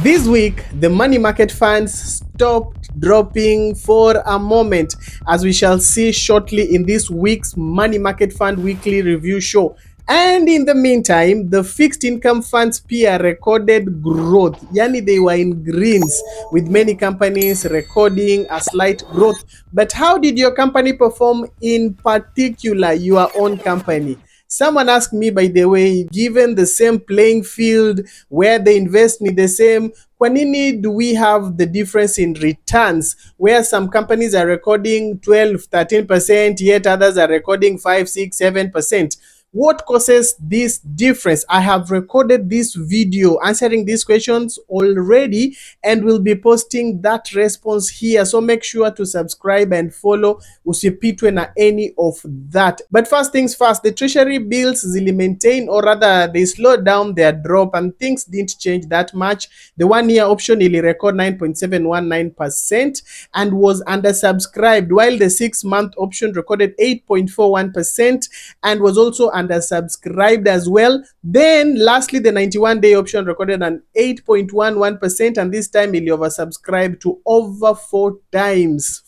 This week, the money market funds stopped dropping for a moment, as we shall see shortly in this week's Money Market Fund Weekly Review show. And in the meantime, the fixed income funds peer recorded growth. Yani they were in greens, with many companies recording a slight growth. But how did your company perform, in particular your own company? Someone asked me, by the way, given the same playing field where they invest in the same, kwa nini do we have the difference in returns, where some companies are recording 12, 13%, yet others are recording 5, 6, 7%? What causes this difference? I have recorded this video answering these questions already and will be posting that response here. So make sure to subscribe and follow, usipitwe na any of that. But first things first, the Treasury bills zili maintain, or rather they slowed down their drop and things didn't change that much. The 1 year option ili record 9.719% and was undersubscribed, while the 6 month option recorded 8.41% and was also undersubscribed as well. Then lastly, the 91-day option recorded an 8.11%, and this time it oversubscribed to over 4 times.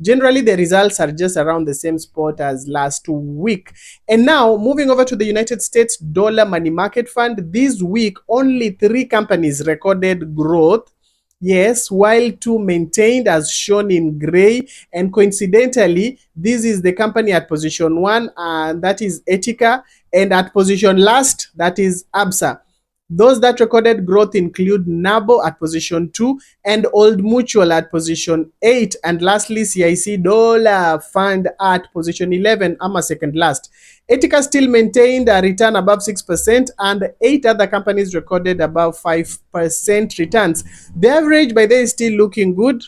Generally, the results are just around the same spot as last week. And now, moving over to the United States dollar money market fund, this week only 3 companies recorded growth. Yes, while 2 maintained, as shown in gray. And coincidentally, this is the company at position 1, and that is Etica, and at position last, that is Absa. Those that recorded growth include NABO at position 2 and Old Mutual at position 8, and lastly CIC Dollar Fund at position 11, ama second last. Etica still maintained a return above 6%, and 8 other companies recorded above 5% returns. The average by there is still looking good.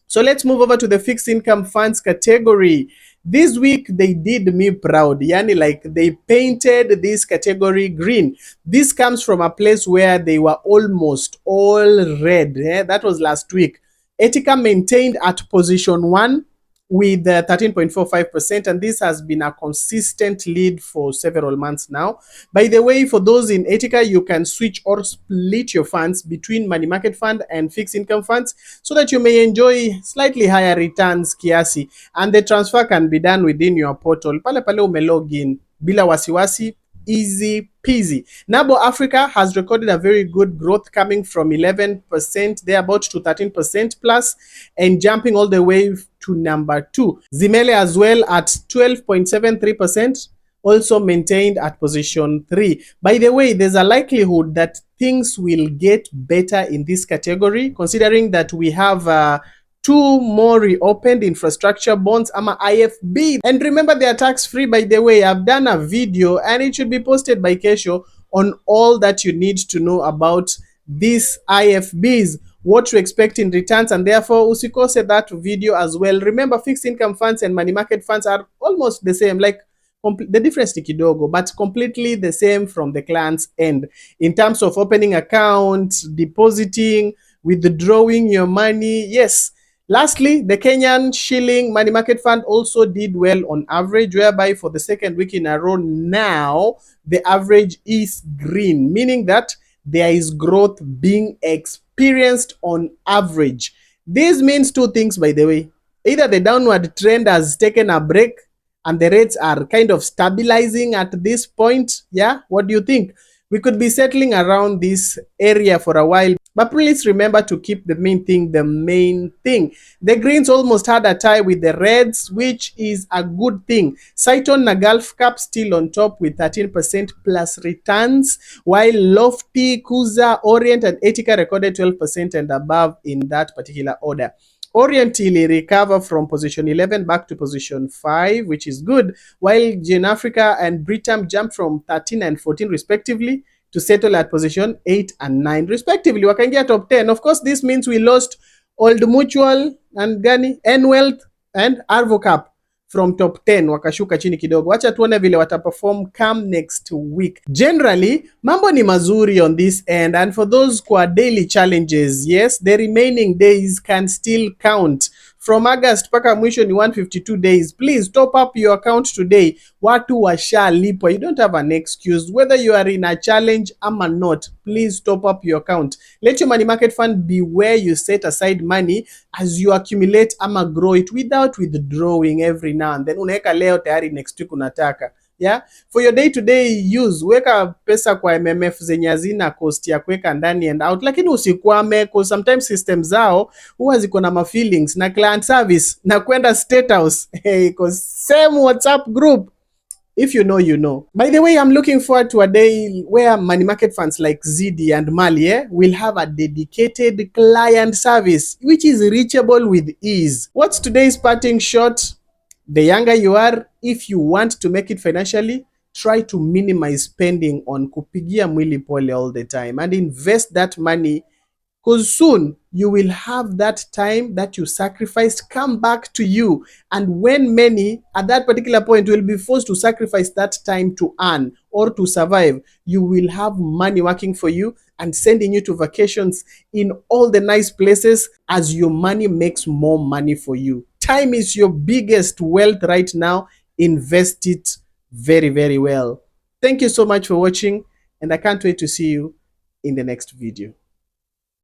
So let's move over to the fixed income funds category. This week they did me proud. Yani, like, they painted this category green. This comes from a place where they were almost all red. That was last week. Etica maintained at position 1 with 13.45%, and this has been a consistent lead for several months now. By the way, for those in Etica, you can switch or split your funds between money market fund and fixed income funds so that you may enjoy slightly higher returns kiasi, and the transfer can be done within your portal. Pale pale ume login bila wasiwasi, easy peasy. NABO Africa has recorded a very good growth, coming from 11% thereabout to 13% plus, and jumping all the way to number 2. Zimele as well at 12.73%, also maintained at position 3. By the way, there's a likelihood that things will get better in this category, considering that we have 2 more reopened infrastructure bonds, ama IFB. And remember, they are tax free. By the way, I've done a video and it should be posted by Kesho on all that you need to know about these IFBs, what to expect in returns, and therefore usikose that video as well. Remember, fixed income funds and money market funds are almost the same, like the difference ni kidogo, but completely the same from the client's end in terms of opening accounts, depositing, withdrawing your money. Yes. Lastly, the Kenyan Shilling money market fund also did well on average, whereby for the second week in a row now, the average is green, meaning that there is growth being experienced on average. This means 2 things, by the way. Either the downward trend has taken a break and the rates are kind of stabilizing at this point. Yeah, what do you think? We could be settling around this area for a while. But please remember to keep the main thing the main thing. The greens almost had a tie with the reds, which is a good thing. Saiton na Gulf Cup still on top with 13% plus returns, while Lofty, Kuza, Orient and Etica recorded 12% and above in that particular order. Orient will recover from position 11 back to position 5, which is good, while Gen Africa and Britam jumped from 13 and 14 respectively to settle at position 8 and 9 respectively. Wakaingia top 10. Of course, this means we lost Old Mutual and Gani, N-Wealth and Arvocap from top 10, wakashuka chini kidogo. Wacha tuone vile wataperform come next week. Generally, mambo ni mazuri on this end, and for those kwa daily challenges, yes, the remaining days can still count from August mpaka mwisho ni 152 days. Please top up your account today. Watu washalipwa. You don't have an excuse. Whether you are in a challenge ama not, please top up your account. Let your money market fund be where you set aside money as you accumulate ama grow it without withdrawing every now and then. Unaweka leo tayari next week unataka. Yeah? For your day to day use, weka pesa kwa MMF zenye hazina cost ya kuweka ndani and out, lakini usikwame cause sometimes system zao huwa ziko na feelings na client service na kwenda state house. Hey, cause same WhatsApp group. If you know, you know. By the way, I'm looking forward to a day where money market funds like ZD and Mali will have a dedicated client service which is reachable with ease. What's today's parting shot? The younger you are, if you want to make it financially, try to minimize spending on kupigia mwili pole all the time and invest that money, because soon you will have that time that you sacrificed come back to you. And when many at that particular point will be forced to sacrifice that time to earn or to survive, you will have money working for you and sending you to vacations in all the nice places as your money makes more money for you. Time is your biggest wealth right now. Invest it very, very well. Thank you so much for watching, and I can't wait to see you in the next video.